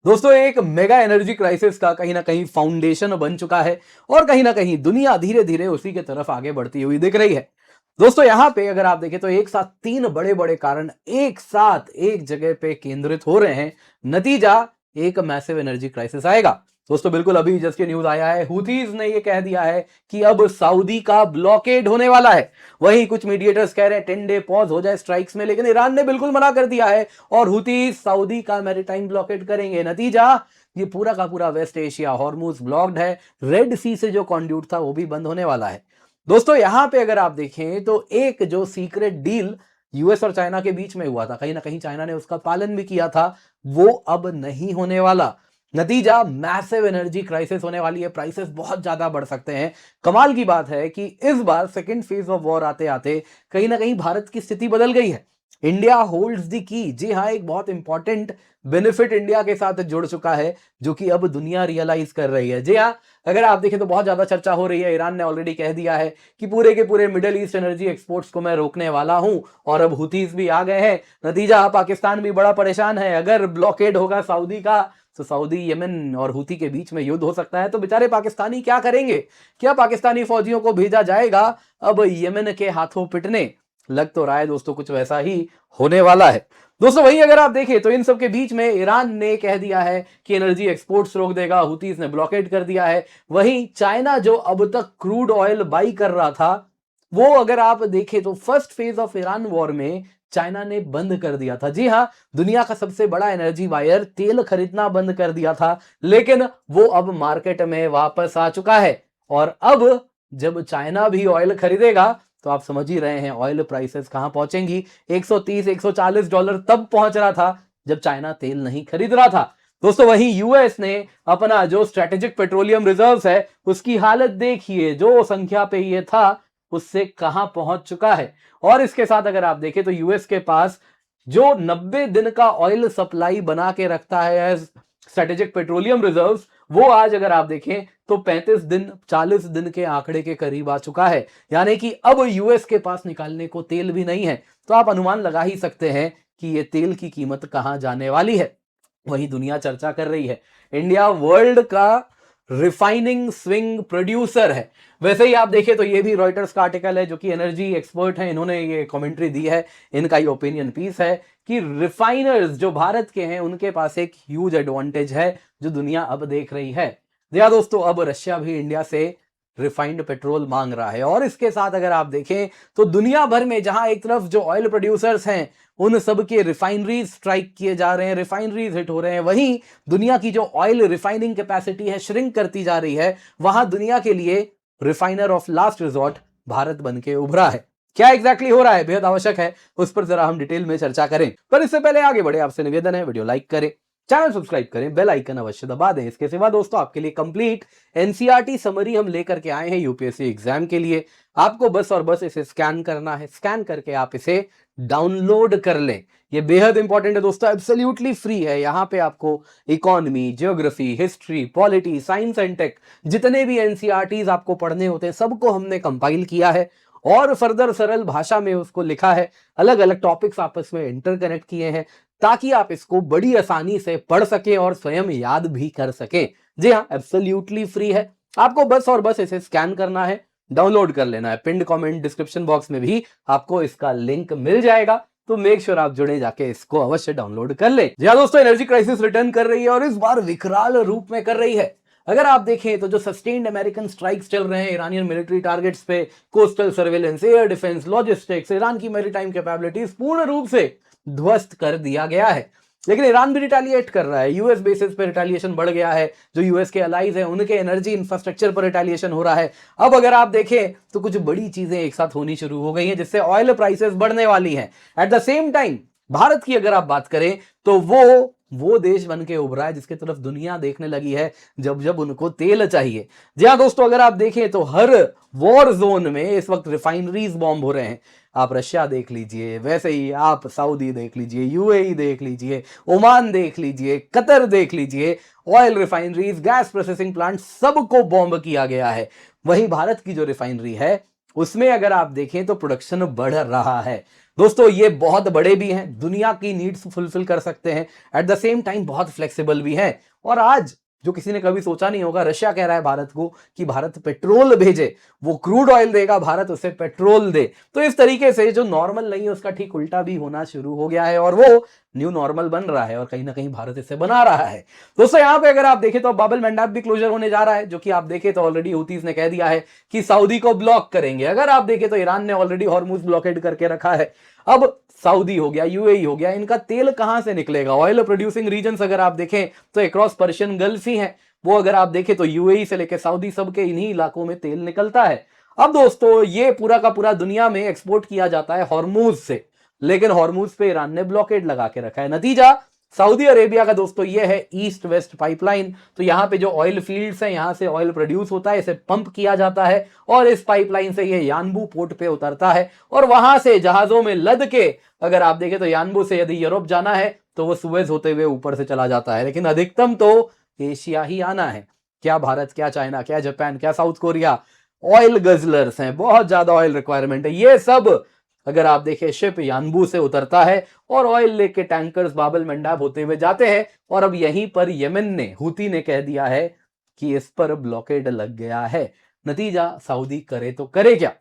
दोस्तों एक mega energy crisis का कहीं ना कहीं फाउंडेशन बन चुका है और कहीं ना कहीं दुनिया धीरे धीरे उसी की तरफ आगे बढ़ती हुई दिख रही है। दोस्तों यहां पे अगर आप देखें तो एक साथ तीन बड़े बड़े कारण एक साथ एक जगह पे केंद्रित हो रहे हैं। नतीजा एक मैसिव एनर्जी क्राइसिस आएगा। दोस्तों बिल्कुल अभी जस्ट ये न्यूज आया है, हुथीज ने ये कह दिया है कि अब सऊदी का ब्लॉकेड होने वाला है। वहीं कुछ मीडिएटर्स कह रहे हैं 10 डे पॉज हो जाए स्ट्राइक्स में, लेकिन ईरान ने बिल्कुल मना कर दिया है और हुथीज सऊदी का मैरीटाइम ब्लॉकेड करेंगे। नतीजा ये पूरा का पूरा वेस्ट एशिया हॉर्मुज ब्लॉक्ड है। रेड सी से जो कॉन्ड्यूट था वो भी बंद होने वाला है। दोस्तों यहां पे अगर आप देखें तो एक जो सीक्रेट डील यूएस और चाइना के बीच में हुआ था, कहीं ना कहीं चाइना ने उसका पालन भी किया था, वो अब नहीं होने वाला। नतीजा मैसिव एनर्जी क्राइसिस होने वाली है, प्राइसेस बहुत ज्यादा बढ़ सकते हैं। कमाल की बात है कि इस बार सेकेंड फेज ऑफ वॉर आते आते कहीं ना कहीं भारत की स्थिति बदल गई है। India holds the key. जी हाँ, एक बहुत इंपॉर्टेंट बेनिफिट इंडिया के साथ जुड़ चुका है जो कि अब दुनिया रियलाइज कर रही है। जी हाँ, अगर आप देखें तो बहुत ज्यादा चर्चा हो रही है। ईरान ने ऑलरेडी कह दिया है कि पूरे के पूरे मिडिल ईस्ट एनर्जी एक्सपोर्ट्स को मैं रोकने वाला हूं और अब हुतीज भी आ गए हैं। नतीजा पाकिस्तान भी बड़ा परेशान है। अगर ब्लॉकेड होगा सऊदी का तो सऊदी यमन और हुती के बीच में युद्ध हो सकता है। तो बेचारे पाकिस्तानी क्या करेंगे? क्या पाकिस्तानी फौजियों को भेजा जाएगा अब यमन के हाथों पिटने? लग तो रहा है दोस्तों कुछ वैसा ही होने वाला है। दोस्तों वही अगर आप देखें तो इन सब के बीच में ईरान ने कह दिया है कि एनर्जी एक्सपोर्ट्स रोक देगा, हुतीज ने ब्लॉकेड कर दिया है। वहीं चाइना जो अब तक क्रूड ऑयल बाई कर रहा था, वो अगर आप देखें तो first phase of Iran war में चाइना ने बंद कर दिया था। जी हां, दुनिया का सबसे बड़ा एनर्जी बायर तेल खरीदना बंद कर दिया था, लेकिन वो अब मार्केट में वापस आ चुका है। और अब जब चाइना भी ऑयल खरीदेगा तो आप समझ ही रहे हैं ऑयल प्राइसेस कहां पहुंचेंगी। 130 $140 तब पहुंच रहा था जब चाइना तेल नहीं खरीद रहा था। दोस्तों वहीं यूएस ने अपना जो स्ट्रेटेजिक पेट्रोलियम रिजर्व्स है उसकी हालत देखिए, जो संख्या पे ये था उससे कहां पहुंच चुका है। और इसके साथ अगर आप देखें तो यूएस के पास जो 90 दिन का ऑयल सप्लाई बना के रखता है एज स्ट्रेटेजिक पेट्रोलियम रिजर्व्स, वो आज अगर आप देखें तो 35 दिन 40 दिन के आंकड़े के करीब आ चुका है। यानी कि अब यूएस के पास निकालने को तेल भी नहीं है। तो आप अनुमान लगा ही सकते हैं कि ये तेल की कीमत कहां जाने वाली है। वही दुनिया चर्चा कर रही है, इंडिया वर्ल्ड का रिफाइनिंग स्विंग प्रोड्यूसर है। वैसे ही आप देखें तो ये भी रॉयटर्स का आर्टिकल है, जो कि एनर्जी एक्सपर्ट है, इन्होंने ये कमेंट्री दी है। इनका ये ओपिनियन पीस है कि रिफाइनर्स जो भारत के हैं उनके पास एक ह्यूज एडवांटेज है जो दुनिया अब देख रही है। या दोस्तों अब रशिया भी इंडिया से रिफाइंड पेट्रोल मांग रहा है। और इसके साथ अगर आप देखें तो दुनिया भर में जहां एक तरफ जो ऑयल प्रोड्यूसर्स हैं उन सब के रिफाइनरीज स्ट्राइक किए जा रहे हैं, रिफाइनरीज हिट हो रहे हैं, वहीं दुनिया की जो ऑयल रिफाइनिंग कैपेसिटी है श्रिंक करती जा रही है। वहां दुनिया के लिए refiner of last resort Bharat बन के उभरा है। क्या एग्जैक्टली हो रहा है, बेहद आवश्यक है उस पर जरा हम डिटेल में चर्चा करें। पर इससे पहले आगे बढ़े आपसे निवेदन है, वीडियो लाइक करें, चैनल सब्सक्राइब करें, बेल आइकन अवश्य दबा दें। इसके सिवा दोस्तों आपके लिए कंप्लीट एनसीईआरटी समरी हम लेकर के आए हैं यूपीएससी एग्जाम के लिए। आपको बस और बस इसे स्कैन करना है, स्कैन करके आप इसे डाउनलोड कर लें। ये बेहद इंपॉर्टेंट है दोस्तों, एब्सोल्युटली फ्री है। यहां पे आपको economy, geography, history, polity, science and tech, जितने भी एनसीईआरटीज आपको पढ़ने होते हैं सबको हमने कंपाइल किया है और फर्दर सरल भाषा में उसको लिखा है। अलग अलग टॉपिक्स आपस में इंटरकनेक्ट किए हैं ताकि आप इसको बड़ी आसानी से पढ़ सकें और स्वयं याद भी कर सकें। जी हाँ, एब्सोल्युटली फ्री है। आपको बस और बस इसे स्कैन करना है, डाउनलोड कर लेना है। पिंड कमेंट डिस्क्रिप्शन बॉक्स में भी आपको इसका लिंक मिल जाएगा, तो मेक श्योर आप जुड़े जाके इसको अवश्य डाउनलोड कर ले। जी हाँ दोस्तों, एनर्जी क्राइसिस रिटर्न कर रही है और इस बार विकराल रूप में कर रही है। अगर आप देखें तो जो सस्टेन्ड अमेरिकन स्ट्राइक्स चल रहे हैं ईरानियन मिलिट्री टारगेट्स पे, coastal surveillance, air defence, logistics, Iran की मैरीटाइम कैपेबिलिटीज पूर्ण रूप से ध्वस्त कर दिया गया है। लेकिन ईरान भी रिटेलिएट कर रहा है। यूएस बेसिस पर रिटेलिएशन बढ़ गया है, जो यूएस के अलाइज हैं उनके एनर्जी इंफ्रास्ट्रक्चर पर रिटेलिएशन हो रहा है। अब अगर आप देखें तो कुछ बड़ी चीजें एक साथ होनी शुरू हो गई हैं जिससे ऑयल प्राइसेस बढ़ने वाली हैं। At the same time Bharat की अगर आप बात करें तो वो देश बन के उभरा है जिसके तरफ दुनिया देखने लगी है जब जब उनको तेल चाहिए। जी हाँ दोस्तों, अगर आप देखें तो हर वॉर जोन में इस वक्त रिफाइनरीज बॉम्ब हो रहे हैं। आप रशिया देख लीजिए, वैसे ही आप सऊदी देख लीजिए, यूएई देख लीजिए, ओमान देख लीजिए, कतर देख लीजिए, oil refineries, gas processing plant, सबको बॉम्ब किया गया है। वहीं भारत की जो रिफाइनरी है उसमें अगर आप देखें तो प्रोडक्शन बढ़ रहा है। दोस्तों ये बहुत बड़े भी हैं, दुनिया की नीड्स फुलफिल कर सकते हैं, एट द सेम टाइम बहुत फ्लेक्सिबल भी हैं। और आज जो किसी ने कभी सोचा नहीं होगा, रशिया कह रहा है भारत को कि भारत पेट्रोल भेजे, वो क्रूड ऑयल देगा, भारत उसे पेट्रोल दे। तो इस तरीके से जो नॉर्मल नहीं है उसका ठीक उल्टा भी होना शुरू हो गया है और वो न्यू नॉर्मल बन रहा है और कहीं ना कहीं भारत इसे बना रहा है। दोस्तों यहां पे अगर आप देखें तो बाब एल मंडब भी क्लोजर होने जा रहा है, जो कि आप देखें तो ऑलरेडी हूतीज ने कह दिया है कि सऊदी को ब्लॉक करेंगे। अगर आप देखें तो ईरान ने ऑलरेडी हॉर्मुज ब्लॉकेड करके रखा है। अब सऊदी हो गया, यूएई हो गया, इनका तेल कहां से निकलेगा? ऑयल प्रोड्यूसिंग रीजन्स अगर आप देखें तो अक्रॉस पर्शियन गल्फ ही है। वो अगर आप देखें तो यूएई से लेकर सऊदी सबके इन्हीं इलाकों में तेल निकलता है। अब दोस्तों ये पूरा का पूरा दुनिया में एक्सपोर्ट किया जाता है हॉर्मुज से, लेकिन हॉर्मुज पे ईरान ने ब्लॉकेड लगा के रखा है। नतीजा सऊदी अरेबिया का दोस्तों ये है ईस्ट वेस्ट पाइपलाइन। तो यहां पे जो ऑयल फील्ड्स हैं, यहां से ऑयल प्रोड्यूस होता है, इसे पंप किया जाता है और इस पाइपलाइन से ये यानबू पोर्ट पे उतरता है और वहां से जहाजों में लद के, अगर आप देखें तो यानबू से यदि यूरोप जाना है तो वो सुएज होते हुए ऊपर से चला जाता है, लेकिन अधिकतम तो एशिया ही आना है। क्या भारत, क्या चाइना, क्या जापान, क्या साउथ कोरिया ऑयल गजलर्स हैं, बहुत ज्यादा ऑयल रिक्वायरमेंट है। ये सब अगर आप देखें शिप यानबू से उतरता है और ऑयल लेके टैंकर्स बाब एल मंडब होते हुए जाते हैं। और अब यहीं पर यमन ने, हूती ने कह दिया है कि इस पर ब्लॉकेड लग गया है। नतीजा सऊदी करे तो करे क्या?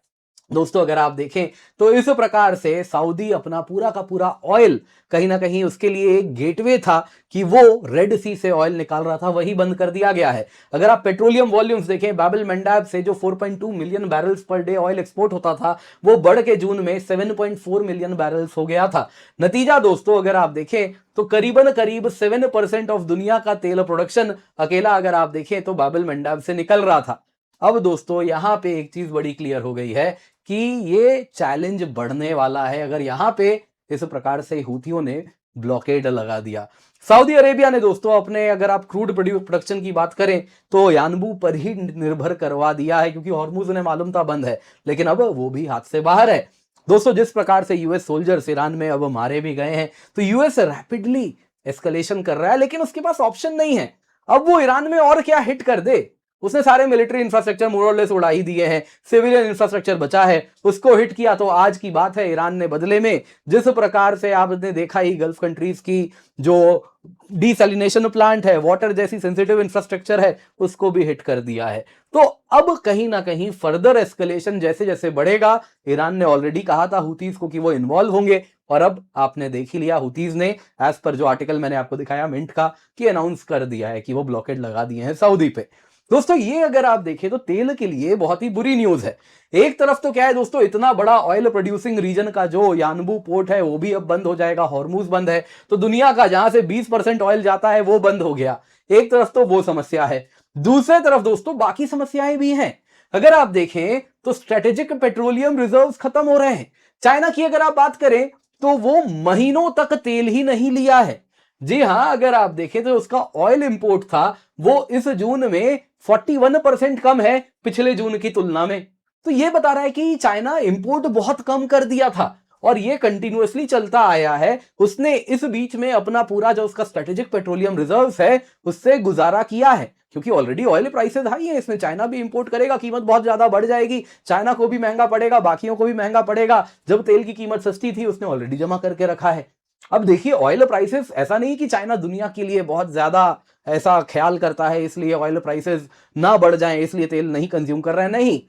दोस्तों अगर आप देखें तो इस प्रकार से सऊदी अपना पूरा का पूरा ऑयल, कहीं ना कहीं उसके लिए एक गेटवे था कि वो रेड सी से ऑयल निकाल रहा था, वही बंद कर दिया गया है। अगर आप पेट्रोलियम वॉल्यूम्स देखें, बाब एल मंडब से जो 4.2 million barrels per day oil export होता था, वो बढ़ के जून में 7.4 मिलियन बैरल्स हो गया था। नतीजा दोस्तों अगर आप देखें तो करीबन करीब 7% ऑफ दुनिया का तेल प्रोडक्शन अकेला अगर आप देखें तो बाब एल मंडब से निकल रहा था। अब दोस्तों यहां पे एक चीज बड़ी क्लियर हो गई है कि ये चैलेंज बढ़ने वाला है अगर यहां पे इस प्रकार से हूथियों ने ब्लॉकेड लगा दिया। सऊदी अरेबिया ने दोस्तों अपने, अगर आप क्रूड प्रोडक्शन की बात करें तो यानबू पर ही निर्भर करवा दिया है, क्योंकि हॉर्मुज ने मालूम था बंद है, लेकिन अब वो भी हाथ से बाहर है। दोस्तों जिस प्रकार से यूएस सोल्जर्स ईरान में अब मारे भी गए हैं, तो यूएस रैपिडली एस्केलेशन कर रहा है, लेकिन उसके पास ऑप्शन नहीं है। अब वो ईरान में और क्या हिट कर दे? उसने सारे मिलिट्री इंफ्रास्ट्रक्चर मोरलेस उड़ा ही दिए हैं, सिविलियन इंफ्रास्ट्रक्चर बचा है, उसको हिट किया। तो आज की बात है ईरान ने बदले में, जिस प्रकार से आपने देखा ही गल्फ कंट्रीज की जो डिसैलिनेशन प्लांट है, वाटर जैसी सेंसिटिव इंफ्रास्ट्रक्चर है, उसको भी हिट कर दिया है। तो अब कहीं ना कहीं फर्दर एस्केलेशन जैसे जैसे बढ़ेगा, ईरान ने ऑलरेडी कहा था हूतीज को कि वो इन्वॉल्व होंगे, और अब आपने देख ही लिया हूतीज ने, एज पर जो आर्टिकल मैंने आपको दिखाया मिंट का, कि अनाउंस कर दिया है कि वो ब्लॉकेड लगा दिए हैं सऊदी पे। दोस्तों ये अगर आप देखें तो तेल के लिए बहुत ही बुरी न्यूज है। एक तरफ तो क्या है दोस्तों, इतना बड़ा ऑयल प्रोड्यूसिंग रीजन का जो यानबू पोर्ट है वो भी अब बंद हो जाएगा, हॉर्मुज बंद है, तो दुनिया का जहां से 20% ऑयल जाता है वो बंद हो गया। एक तरफ तो वो समस्या है, दूसरे तरफ दोस्तों बाकी समस्याएं भी हैं। अगर आप देखें तो स्ट्रेटेजिक पेट्रोलियम रिजर्व्स खत्म हो रहे हैं। चाइना की अगर आप बात करें तो वो महीनों तक तेल ही नहीं लिया है। जी हां, अगर आप देखें तो उसका ऑयल इंपोर्ट था वो इस जून में 41% कम है पिछले जून की तुलना में। तो यह बता रहा है कि चाइना इंपोर्ट बहुत कम कर दिया था और यह कंटिन्यूअसली चलता आया है। उसने इस बीच में अपना पूरा जो उसका स्ट्रेटेजिक पेट्रोलियम रिजर्व्स है उससे गुजारा किया है, क्योंकि ऑलरेडी ऑयल प्राइसेस हाई है। इसमें चाइना भी इंपोर्ट करेगा, कीमत बहुत ज्यादा बढ़ जाएगी, चाइना को भी महंगा पड़ेगा, बाकियों को भी महंगा पड़ेगा। जब तेल की कीमत सस्ती थी उसने ऑलरेडी जमा करके रखा है। अब देखिए ऑयल प्राइसेस, ऐसा नहीं कि चाइना दुनिया के लिए बहुत ज्यादा ऐसा ख्याल करता है इसलिए ऑयल प्राइसेस ना बढ़ जाएं इसलिए तेल नहीं कंज्यूम कर रहे हैं, नहीं।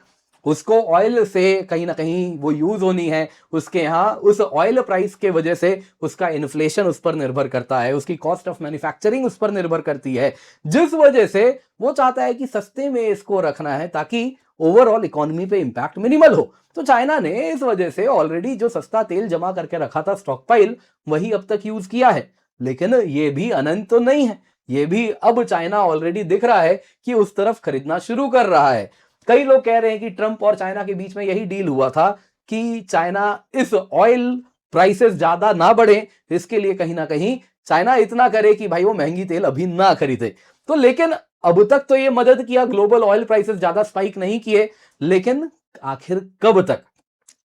उसको ऑयल से कहीं ना कहीं वो यूज होनी है, उसके यहाँ उस ऑयल प्राइस के वजह से उसका इन्फ्लेशन उस पर निर्भर करता है, उसकी कॉस्ट ऑफ मैन्युफैक्चरिंग उस पर निर्भर करती है, जिस वजह से वो चाहता है कि सस्ते में इसको रखना है ताकि ओवरऑल इकोनॉमी पे इंपैक्ट मिनिमल हो। तो चाइना ने इस वजह से ऑलरेडी जो सस्ता तेल जमा करके रखा था स्टॉक पाइल, वही अब तक यूज किया है। लेकिन ये भी अनंत तो नहीं है, ये भी अब चाइना ऑलरेडी दिख रहा है कि उस तरफ खरीदना शुरू कर रहा है। कई लोग कह रहे हैं कि ट्रंप और चाइना के बीच में यही डील हुआ था कि चाइना इस ऑयल प्राइसेस ज्यादा ना बढ़े, इसके लिए कहीं ना कहीं चाइना इतना करे कि भाई वो महंगी तेल अभी ना खरीदे। तो लेकिन अब तक तो ये मदद किया, ग्लोबल ऑयल प्राइसेस ज्यादा स्पाइक नहीं किए, लेकिन आखिर कब तक?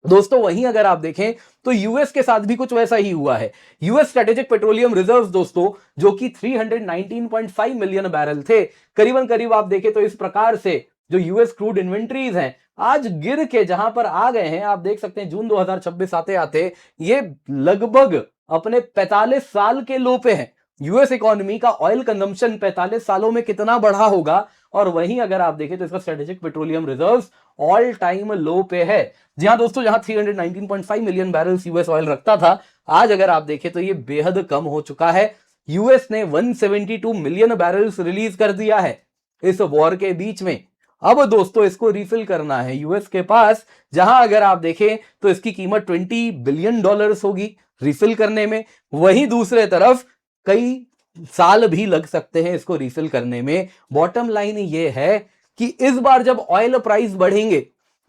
दोस्तों वहीं अगर आप देखें तो यूएस के साथ भी कुछ वैसा ही हुआ है। यूएस स्ट्रेटेजिक पेट्रोलियम रिजर्व्स दोस्तों, जो कि 319.5 मिलियन बैरल थे, करीबन करीब आप देखें तो इस प्रकार से जो यूएस क्रूड इन्वेंट्रीज हैं आज गिर के जहां पर आ गए हैं, आप देख सकते हैं जून 2026 आते आते ये लगभग अपने 45 साल के लो पे है। यूएस इकोनॉमी का ऑयल कंजम्पशन 45 सालों में कितना बढ़ा होगा, और वहीं अगर आप देखें तो इसका strategic petroleum reserves all time low पे है। जी हां दोस्तों, जहां 319.5 मिलियन बैरल्स यूएस ऑयल रखता था, आज अगर आप देखें तो ये बेहद कम हो चुका है। यूएस ने 172 मिलियन बैरल्स रिलीज कर दिया है इस वॉर के बीच में। अब दोस्तों इसको रिफिल करना है यूएस के पास, जहां अगर आप देखें तो इसकी कीमत $20 बिलियन होगी रिफिल करने में। वहीं दूसरे तरफ कई साल भी लग सकते हैं इसको रिफिल करने में। बॉटम लाइन ये है कि इस बार जब ऑयल प्राइस बढ़ेंगे,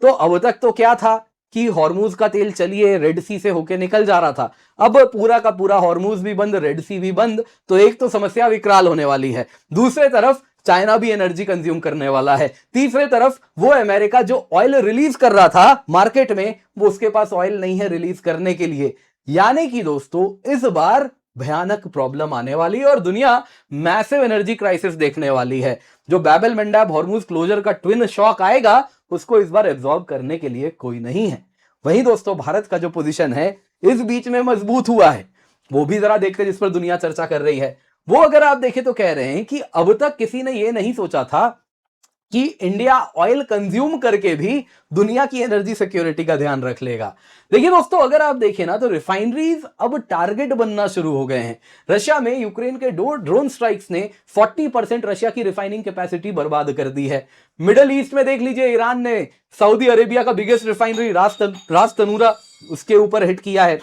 तो अब तक तो क्या था कि हॉर्मूज का तेल चलिए रेड सी से होके निकल जा रहा था, अब पूरा का पूरा हॉर्मूज भी बंद, रेड सी भी बंद, तो एक तो समस्या विकराल होने वाली है। दूसरे तरफ चाइना भी एनर्जी कंज्यूम करने वाला है। तीसरे तरफ वो अमेरिका जो ऑयल रिलीज कर रहा था मार्केट में, वो उसके पास ऑयल नहीं है रिलीज करने के लिए। यानी कि दोस्तों इस बार भयानक प्रॉब्लम आने वाली है और दुनिया मैसिव एनर्जी क्राइसिस देखने वाली है। जो बैबल मंडब हॉर्मूज क्लोजर का ट्विन शॉक आएगा, उसको इस बार एब्जॉर्ब करने के लिए कोई नहीं है। वहीं दोस्तों भारत का जो पोजीशन है इस बीच में मजबूत हुआ है, वो भी जरा देखते हैं, जिस पर दुनिया चर्चा कर रही है। वो अगर आप देखें तो कह रहे हैं कि अब तक किसी ने यह नहीं सोचा था कि इंडिया ऑयल कंज्यूम करके भी दुनिया की एनर्जी सिक्योरिटी का ध्यान रख लेगा। देखिए दोस्तों, अगर आप देखें ना तो रिफाइनरीज अब टारगेट बनना शुरू हो गए हैं। रशिया में यूक्रेन के दो ड्रोन स्ट्राइक्स ने 40% रशिया की रिफाइनिंग कैपेसिटी बर्बाद कर दी है। मिडल ईस्ट में देख लीजिए, ईरान ने सऊदी अरेबिया का बिगेस्ट रिफाइनरी रास तनूरा उसके ऊपर हिट किया है।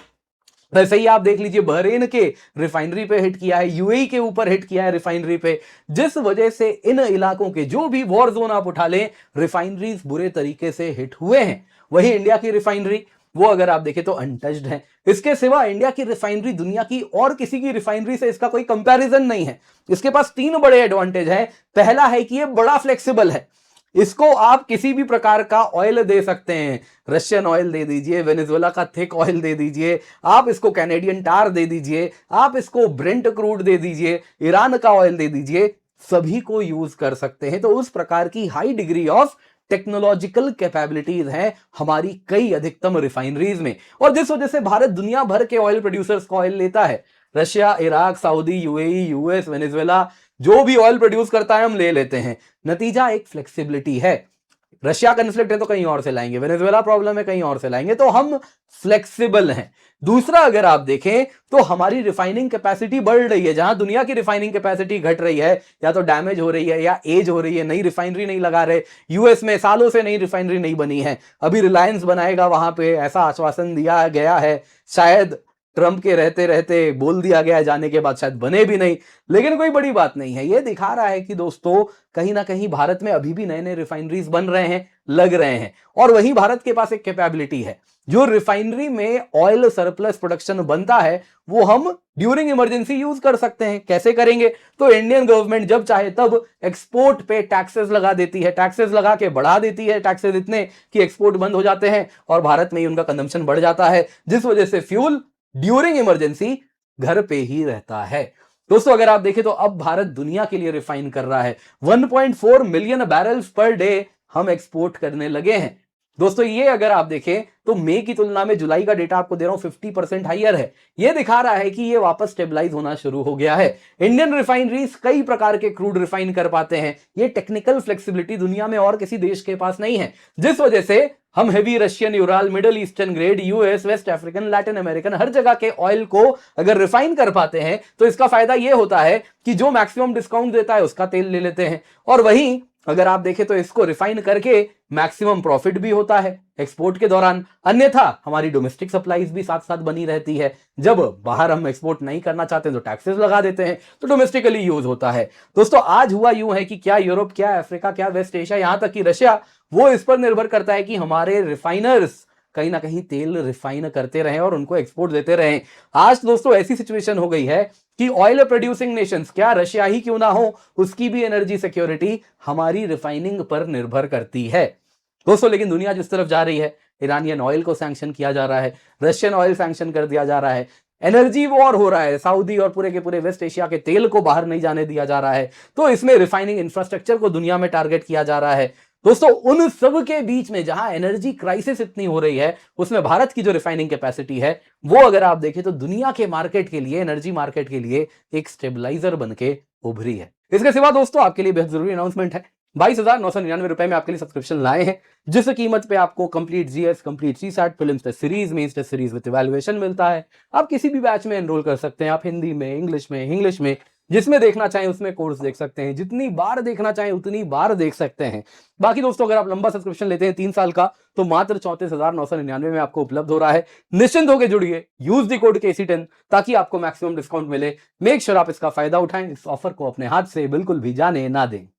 वैसे ही आप देख लीजिए बहरेन के रिफाइनरी पे हिट किया है, यूएई के ऊपर हिट किया है रिफाइनरी पे, जिस वजह से इन इलाकों के जो भी वॉर जोन आप उठा लें, रिफाइनरीज बुरे तरीके से हिट हुए हैं। वही इंडिया की रिफाइनरी वो अगर आप देखें तो अनटच्ड है। इसके सिवा इंडिया की रिफाइनरी दुनिया की और किसी की रिफाइनरी से इसका कोई कंपैरिजन नहीं है। इसके पास 3 बड़े एडवांटेज हैं। पहला है कि ये बड़ा फ्लेक्सिबल है, इसको आप किसी भी प्रकार का ऑयल दे सकते हैं, रशियन ऑयल दे दीजिए, वेनेजुएला का थिक ऑयल दे दीजिए, आप इसको कैनेडियन टार दे दीजिए, आप इसको ब्रेंट क्रूड दे दीजिए, ईरान का ऑयल दे दीजिए, सभी को यूज कर सकते हैं। तो उस प्रकार की high degree of technological capabilities हैं हमारी कई अधिकतम रिफाइनरीज में, और जिस वजह से भारत दुनिया भर के ऑयल प्रोड्यूसर्स का ऑयल लेता है। Russia, Iraq, Saudi, UAE, US, Venezuela, जो भी ऑयल प्रोड्यूस करता है हम ले लेते हैं। नतीजा एक फ्लेक्सिबिलिटी है। रशिया कन्फ्लिक्ट है तो कहीं और से लाएंगे, वेनेजुएला प्रॉब्लम है कहीं और से लाएंगे, तो हम फ्लेक्सिबल हैं। दूसरा अगर आप देखें तो हमारी रिफाइनिंग कैपेसिटी बढ़ रही है। जहां दुनिया की रिफाइनिंग कैपेसिटी घट रही है, या तो डैमेज हो रही है या एज हो रही है, नई रिफाइनरी नहीं लगा रहे। यूएस में सालों से नई रिफाइनरी नहीं बनी है, अभी रिलायंस बनाएगा वहां पे, ऐसा आश्वासन दिया गया है, शायद ट्रंप के रहते रहते बोल दिया गया, जाने के बाद शायद बने भी नहीं, लेकिन कोई बड़ी बात नहीं है। ये दिखा रहा है कि दोस्तों कहीं ना कहीं भारत में अभी भी नए नए रिफाइनरीज बन रहे हैं, लग रहे हैं, और वहीं भारत के पास एक कैपेबिलिटी है। जो रिफाइनरी में ऑयल सरप्लस प्रोडक्शन बनता है वो हम ड्यूरिंग इमरजेंसी यूज कर सकते हैं। कैसे करेंगे? तो इंडियन गवर्नमेंट जब चाहे तब एक्सपोर्ट पे टैक्सेस लगा देती है, टैक्सेस लगा के बढ़ा देती है, टैक्सेस इतने कि एक्सपोर्ट बंद हो जाते हैं और भारत में ही उनका कंजम्पशन बढ़ जाता है, जिस वजह से फ्यूल ड्यूरिंग इमरजेंसी घर पे ही रहता है। दोस्तों अगर आप देखें तो अब भारत दुनिया के लिए रिफाइन कर रहा है, 1.4 मिलियन बैरल्स पर डे हम एक्सपोर्ट करने लगे हैं। दोस्तों ये अगर आप देखें तो मई की तुलना में जुलाई का डेटा आपको दे रहा हूं 50% हाइयर है। ये दिखा रहा है कि ये वापस स्टेबलाइज होना शुरू हो गया है। इंडियन रिफाइनरीज कई प्रकार के क्रूड रिफाइन कर पाते हैं। ये टेक्निकल फ्लेक्सिबिलिटी दुनिया में और किसी देश के पास नहीं है, जिस वजह से हम heavy Russian, Ural, Middle Eastern grade, US, West African, Latin American, हर जगह के ऑयल को अगर रिफाइन कर पाते हैं तो इसका फायदा यह होता है कि जो मैक्सिमम डिस्काउंट देता है उसका तेल ले लेते हैं, और वहीं अगर आप देखें तो इसको रिफाइन करके मैक्सिमम प्रॉफिट भी होता है एक्सपोर्ट के दौरान। अन्यथा हमारी डोमेस्टिक सप्लाईज भी साथ साथ बनी रहती है। जब बाहर हम एक्सपोर्ट नहीं करना चाहते तो टैक्सेस लगा देते हैं, तो डोमेस्टिकली यूज होता है। दोस्तों आज हुआ यूं है कि क्या यूरोप, क्या अफ्रीका, क्या वेस्ट एशिया, यहां तक कि रशिया, वो इस पर निर्भर करता है कि हमारे रिफाइनर्स कहीं ना कहीं तेल रिफाइन करते रहें और उनको एक्सपोर्ट देते रहें। आज दोस्तों ऐसी सिचुएशन हो गई है कि ऑयल प्रोड्यूसिंग नेशंस, क्या रशिया ही क्यों ना हो, उसकी भी एनर्जी सिक्योरिटी हमारी रिफाइनिंग पर निर्भर करती है। दोस्तों लेकिन दुनिया जिस तरफ जा रही है, ईरानियन ऑयल को सैंक्शन किया जा रहा है, रशियन ऑयल सैंक्शन कर दिया जा रहा है, एनर्जी वॉर हो रहा है, सऊदी और पूरे के पूरे वेस्ट एशिया के तेल को बाहर नहीं जाने दिया जा रहा है, तो इसमें रिफाइनिंग इंफ्रास्ट्रक्चर को दुनिया में टारगेट किया जा रहा है। दोस्तों उन सब के बीच में जहां एनर्जी क्राइसिस इतनी हो रही है, उसमें भारत की जो रिफाइनिंग कैपेसिटी है वो अगर आप देखें तो दुनिया के मार्केट के लिए, एनर्जी मार्केट के लिए एक स्टेबलाइजर बनके उभरी है। इसके सिवा दोस्तों आपके लिए बेहद जरूरी अनाउंसमेंट है। 22,999 रुपए में आपके लिए सब्सक्रिप्शन लाए हैं, जिस कीमत पे आपको complete GS, complete CSAT, films test series, mains test series with evaluation मिलता है। आप किसी भी बैच में एनरोल कर सकते हैं। आप हिंदी में, इंग्लिश में जिसमें देखना चाहें उसमें कोर्स देख सकते हैं, जितनी बार देखना चाहें उतनी बार देख सकते हैं। बाकी दोस्तों अगर आप लंबा सब्सक्रिप्शन लेते हैं 3 साल का, तो मात्र 34,999 में आपको उपलब्ध हो रहा है। निश्चिंत होकर जुड़िए, यूज द कोड KC10 ताकि आपको मैक्सिमम डिस्काउंट मिले। मेक श्योर आप इसका फायदा उठाएं, इस ऑफर को अपने हाथ से बिल्कुल भी जाने ना दें।